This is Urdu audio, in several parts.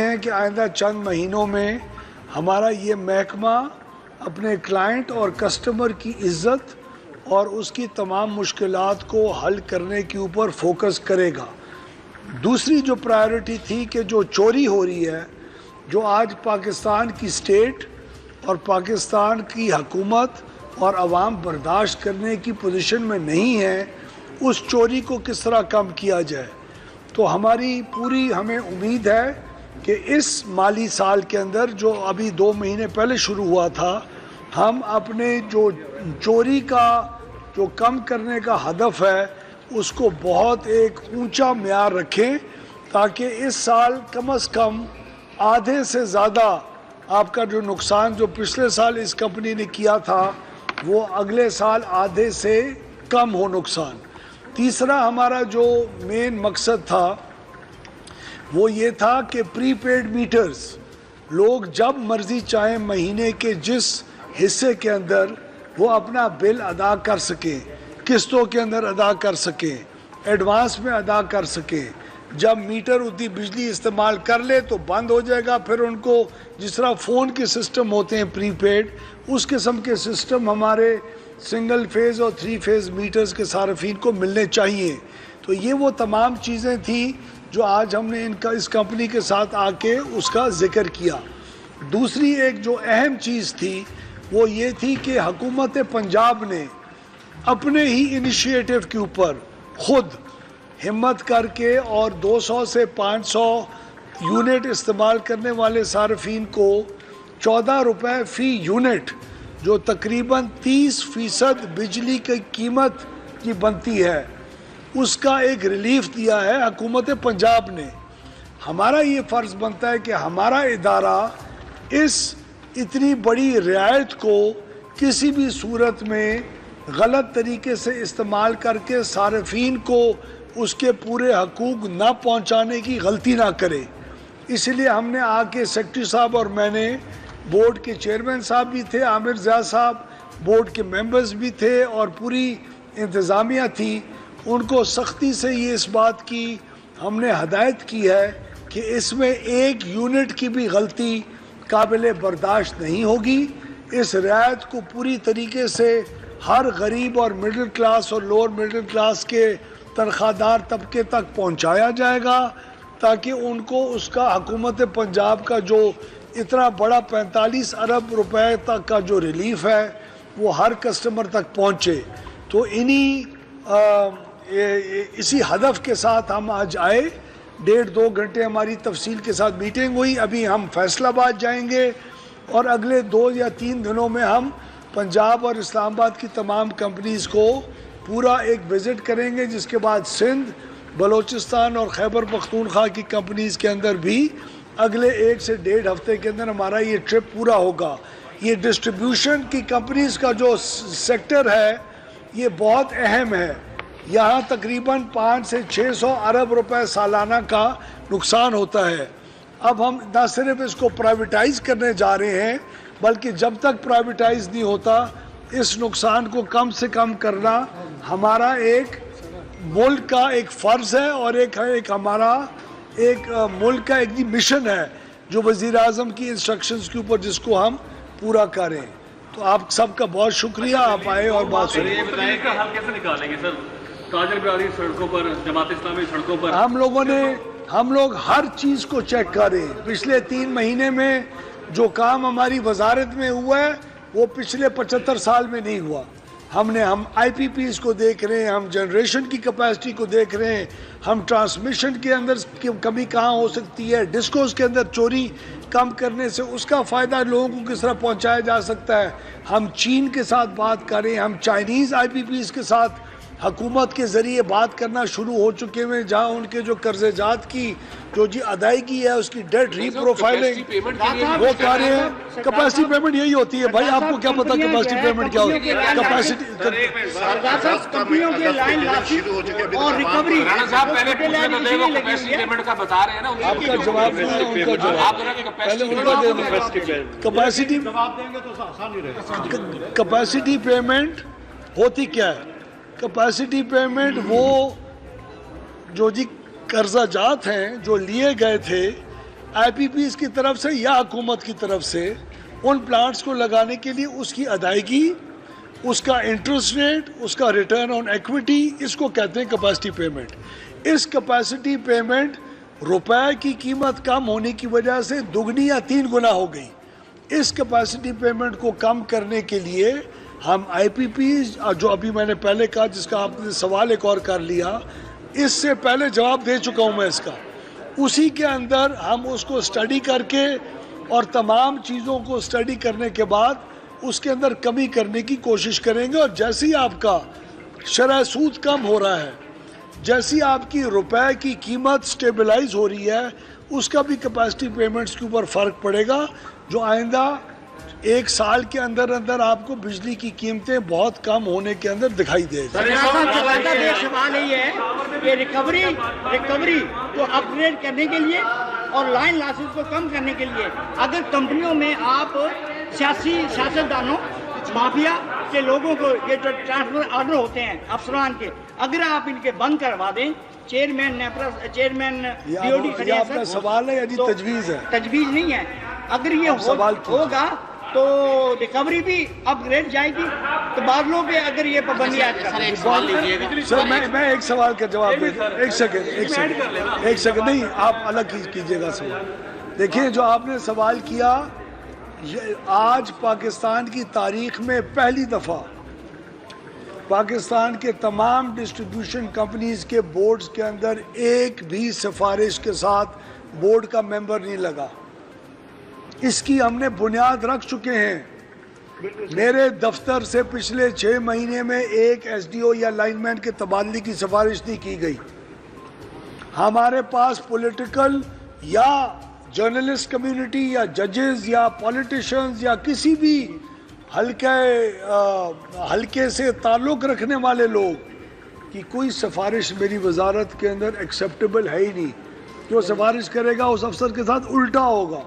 ہیں کہ آئندہ چند مہینوں میں ہمارا یہ محکمہ اپنے کلائنٹ اور کسٹمر کی عزت اور اس کی تمام مشکلات کو حل کرنے کے اوپر فوکس کرے گا۔ دوسری جو پرائیورٹی تھی کہ جو چوری ہو رہی ہے، جو آج پاکستان کی اسٹیٹ اور پاکستان کی حکومت اور عوام برداشت کرنے کی پوزیشن میں نہیں ہے، اس چوری کو کس طرح کم کیا جائے۔ تو ہماری پوری ہمیں امید ہے کہ اس مالی سال کے اندر جو ابھی 2 مہینے پہلے شروع ہوا تھا، ہم اپنے جو چوری کا جو کم کرنے کا ہدف ہے اس کو بہت ایک اونچا معیار رکھیں، تاکہ اس سال کم از کم آدھے سے زیادہ آپ کا جو نقصان جو پچھلے سال اس کمپنی نے کیا تھا وہ اگلے سال آدھے سے کم ہو نقصان۔ تیسرا ہمارا جو مین مقصد تھا وہ یہ تھا کہ پری پیڈ میٹرز لوگ جب مرضی چاہیں مہینے کے جس حصے کے اندر وہ اپنا بل ادا کر سکیں، قسطوں کے اندر ادا کر سکیں، ایڈوانس میں ادا کر سکیں۔ جب میٹر اتنی بجلی استعمال کر لے تو بند ہو جائے گا، پھر ان کو جس طرح فون کے سسٹم ہوتے ہیں پری پیڈ، اس قسم کے سسٹم ہمارے سنگل فیز اور 3 فیز میٹرز کے صارفین کو ملنے چاہیے۔ تو یہ وہ تمام چیزیں تھیں جو آج ہم نے اس کمپنی کے ساتھ آ کے اس کا ذکر کیا۔ دوسری ایک جو اہم چیز تھی وہ یہ تھی کہ حکومت پنجاب نے اپنے ہی انیشیٹو کے اوپر خود ہمت کر کے اور 200 سے 500 یونٹ استعمال کرنے والے صارفین کو 14 روپے فی یونٹ، جو تقریباً 30% بجلی کی قیمت کی بنتی ہے، اس کا ایک ریلیف دیا ہے حکومت پنجاب نے۔ ہمارا یہ فرض بنتا ہے کہ ہمارا ادارہ اس اتنی بڑی رعایت کو کسی بھی صورت میں غلط طریقے سے استعمال کر کے صارفین کو اس کے پورے حقوق نہ پہنچانے کی غلطی نہ کرے۔ اس لیے ہم نے آ کے سیکرٹری صاحب اور میں نے، بورڈ کے چیئرمین صاحب بھی تھے عامر ضیاء صاحب، بورڈ کے ممبرز بھی تھے اور پوری انتظامیہ تھی، ان کو سختی سے یہ اس بات کی ہم نے ہدایت کی ہے کہ اس میں 1 یونٹ کی بھی غلطی قابل برداشت نہیں ہوگی۔ اس رعایت کو پوری طریقے سے ہر غریب اور مڈل کلاس اور لوور مڈل کلاس کے تنخواہ دار طبقے تک پہنچایا جائے گا، تاکہ ان کو اس کا حکومت پنجاب کا جو اتنا بڑا 45 ارب روپے تک کا جو ریلیف ہے وہ ہر کسٹمر تک پہنچے۔ تو اسی ہدف کے ساتھ ہم آج آئے۔ 1.5-2 گھنٹے ہماری تفصیل کے ساتھ میٹنگ ہوئی۔ ابھی ہم فیصل آباد جائیں گے اور اگلے 2 یا 3 دنوں میں ہم پنجاب اور اسلام آباد کی تمام کمپنیز کو پورا ایک وزٹ کریں گے، جس کے بعد سندھ، بلوچستان اور خیبر پختونخوا کی کمپنیز کے اندر بھی اگلے 1 سے 1.5 ہفتے کے اندر ہمارا یہ ٹرپ پورا ہوگا۔ یہ ڈسٹریبیوشن کی کمپنیز کا جو سیکٹر ہے یہ بہت اہم ہے۔ یہاں تقریباً 500 سے 600 ارب روپے سالانہ کا نقصان ہوتا ہے۔ اب ہم نہ صرف اس کو پرائیویٹائز کرنے جا رہے ہیں، بلکہ جب تک پرائیویٹائز نہیں ہوتا اس نقصان کو کم سے کم کرنا ہمارا ایک ملک کا ایک فرض ہے اور ایک ہمارا ایک ملک کا ایک مشن ہے جو وزیر اعظم کی انسٹرکشنز کے اوپر جس کو ہم پورا کریں۔ تو آپ سب کا بہت شکریہ، آپ آئے اور بات سنیں۔ یہ بتائیں کہ حل کیسے نکالیں گے سر؟ تاجر برادری سڑکوں پر، جماعت اسلامی سڑکوں پر، ہم لوگ ہر چیز کو چیک کریں۔ پچھلے 3 مہینے میں جو کام ہماری وزارت میں ہوا ہے وہ پچھلے 75 سال میں نہیں ہوا۔ ہم آئی پی پیز کو دیکھ رہے ہیں، ہم جنریشن کی کیپیسٹی کو دیکھ رہے ہیں، ہم ٹرانسمیشن کے اندر کمی کہاں ہو سکتی ہے، ڈسکوز کے اندر چوری کم کرنے سے اس کا فائدہ لوگوں کو کس طرح پہنچایا جا سکتا ہے۔ ہم چین کے ساتھ بات کر رہے ہیں، ہم چائنیز آئی پی پیز کے ساتھ حکومت کے ذریعے بات کرنا شروع ہو چکے ہیں، جہاں ان کے جو قرض جات کی جو ادائیگی ہے اس کی ڈیٹ ری پروفائلنگ وہ کر رہے ہیں۔ کیپیسٹی پیمنٹ یہی ہوتی ہے بھائی، آپ کو کیا پتا کیپیسٹی پیمنٹ کیا ہوتی ہے؟ کیپیسٹی کمپنیوں کے لائن لاسی اور ریکوری پیمنٹ کا بتا رہے ہیں نا، آپ کا جواب کیپیسٹی پیمنٹ ہوتی کیا ہے؟ کیپیسٹی پیمنٹ وہ جو قرضہ جات ہیں جو لیے گئے تھے آئی پی پیز کی طرف سے یا حکومت کی طرف سے ان پلانٹس کو لگانے کے لیے اس کی ادائیگی، اس کا انٹرسٹ ریٹ، اس کا ریٹرن آن ایکویٹی، اس کو کہتے ہیں کیپیسٹی پیمنٹ. اس کیپیسٹی پیمنٹ روپے کی قیمت کم ہونے کی وجہ سے دگنی یا 3 گنا ہو گئی. اس کیپیسٹی پیمنٹ کو کم کرنے کے لیے ہم آئی پی پیز، جو ابھی میں نے پہلے کہا، جس کا آپ نے سوال ایک اور کر لیا، اس سے پہلے جواب دے چکا ہوں میں اس کا، اسی کے اندر ہم اس کو اسٹڈی کر کے اور تمام چیزوں کو اسٹڈی کرنے کے بعد اس کے اندر کمی کرنے کی کوشش کریں گے. اور جیسے ہی آپ کا شرح سود کم ہو رہا ہے، جیسی آپ کی روپے کی قیمت سٹیبلائز ہو رہی ہے، اس کا بھی کیپیسٹی پیمنٹس کے اوپر فرق پڑے گا، جو آئندہ 1 سال کے اندر اندر آپ کو بجلی کی قیمتیں بہت کم ہونے کے اندر دکھائی دے گی. سوال یہ ہے کہ ریکوری کو اپ گریڈ کرنے کے لیے اور لائن لاسز کو کم کرنے کے لیے اگر کمپنیوں میں آپ سیاستدانوں، مافیا کے لوگوں کو یہ جو ٹرانسفر آرڈر ہوتے ہیں افسران کے، اگر آپ ان کے بند کروا دیں، چیئرمین یہ آپ کا سوال ہے یا جی تجویز ہے؟ تجویز نہیں ہے. اگر یہ ہوگا تو ریکوری بھی اپ گریڈ جائے گی، تو بادلوں پہ اگر یہ پابندی سر میں ایک سوال کا جواب دے دوں. ایک سیکنڈ نہیں، آپ الگ کیجئے گا سوال. دیکھیں جو آپ نے سوال کیا، آج پاکستان کی تاریخ میں پہلی دفعہ پاکستان کے تمام ڈسٹریبیوشن کمپنیز کے بورڈز کے اندر ایک بھی سفارش کے ساتھ بورڈ کا ممبر نہیں لگا. اس کی ہم نے بنیاد رکھ چکے ہیں. میرے دفتر سے پچھلے 6 مہینے میں ایک ایس ڈی او یا لائن مین کے تبادلے کی سفارش نہیں کی گئی. ہمارے پاس پولیٹیکل یا جرنلسٹ کمیونٹی یا ججز یا پولیٹیشنز یا کسی بھی حلقے سے تعلق رکھنے والے لوگ کی کوئی سفارش میری وزارت کے اندر ایکسیپٹیبل ہے ہی نہیں. جو سفارش کرے گا اس افسر کے ساتھ الٹا ہوگا.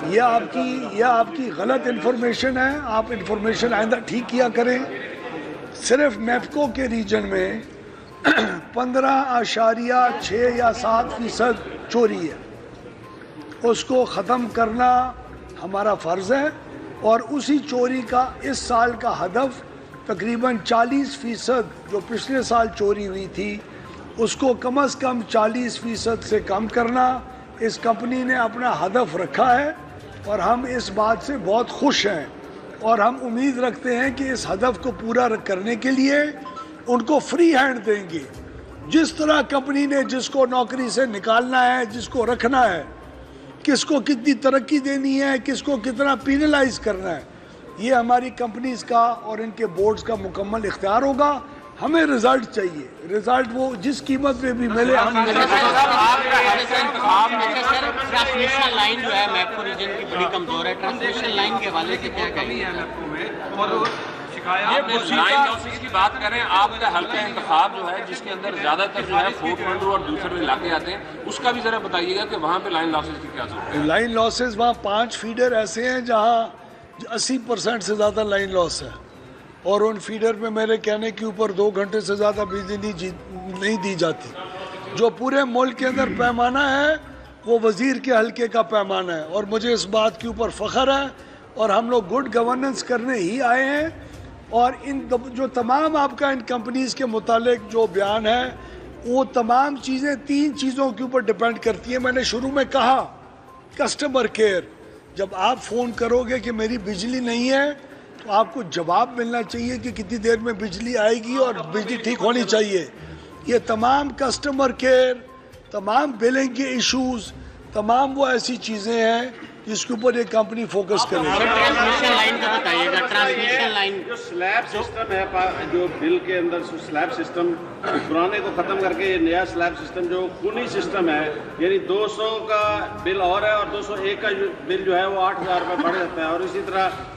یہ آپ کی غلط انفارمیشن ہے. آپ انفارمیشن آئندہ ٹھیک کیا کریں. صرف میپکو کے ریجن میں 15.6 یا 7% چوری ہے. اس کو ختم کرنا ہمارا فرض ہے، اور اسی چوری کا اس سال کا ہدف تقریباً 40% جو پچھلے سال چوری ہوئی تھی اس کو کم از کم 40% سے کم کرنا اس کمپنی نے اپنا ہدف رکھا ہے، اور ہم اس بات سے بہت خوش ہیں، اور ہم امید رکھتے ہیں کہ اس ہدف کو پورا کرنے کے لیے ان کو فری ہینڈ دیں گے. جس طرح کمپنی نے جس کو نوکری سے نکالنا ہے، جس کو رکھنا ہے، کس کو کتنی ترقی دینی ہے، کس کو کتنا پینلائز کرنا ہے، یہ ہماری کمپنیز کا اور ان کے بورڈز کا مکمل اختیار ہوگا. ہمیں رزلٹ چاہیے، رزلٹ وہ جس قیمت میں بھی ملے ہم ٹرانسمیشن لائن جو ہے میپکو ریجن کی بڑی کمزور ہے. ٹرانسمیشن لائن کے حوالے سے کیا کہیں گے؟ لائن لاسز کی بات کریں، آپ کا حلقہ انتخاب جو ہے جس کے اندر زیادہ تر جو ہے فورٹ منڈو اور دوسرے علاقے آتے ہیں، اس کا بھی ذرا بتائیے گا کہ وہاں پہ لائن لاسز کی کیا صورت ہے؟ لائن لاسز وہاں 5 فیڈر ایسے ہیں جہاں 80% سے زیادہ لائن لاس ہے، اور ان فیڈر میں میرے کہنے کے اوپر 2 گھنٹے سے زیادہ بجلی نہیں دی جاتی. جو پورے ملک کے اندر پیمانہ ہے وہ وزیر کے حلقے کا پیمانہ ہے، اور مجھے اس بات کے اوپر فخر ہے. اور ہم لوگ گڈ گورننس کرنے ہی آئے ہیں، اور ان جو تمام آپ کا ان کمپنیز کے متعلق جو بیان ہے وہ تمام چیزیں 3 چیزوں کے اوپر ڈیپینڈ کرتی ہیں. میں نے شروع میں کہا کسٹمر کیئر. جب آپ فون کرو گے کہ میری بجلی نہیں ہے تو آپ کو جواب ملنا چاہیے کہ کتنی دیر میں بجلی آئے گی اور بجلی ٹھیک ہونی چاہیے. یہ تمام کسٹمر کیئر، تمام بلنگ کے ایشوز، تمام وہ ایسی چیزیں ہیں جس کے اوپر یہ کمپنی فوکس کرے گی. ٹرانسمیشن لائن کا بتائیے گا. ٹرانسمیشن لائن جو سلیب سسٹم ہے، جو بل کے اندر سلیب سسٹم پرانے کو ختم کر کے یہ نیا سلیب سسٹم جو خونی سسٹم ہے، یعنی 200 کا بل اور ہے اور 201 کا بل جو ہے وہ 8,000 روپے بڑھ جاتا ہے. اور اسی طرح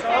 100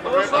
200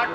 8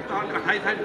28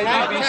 IPP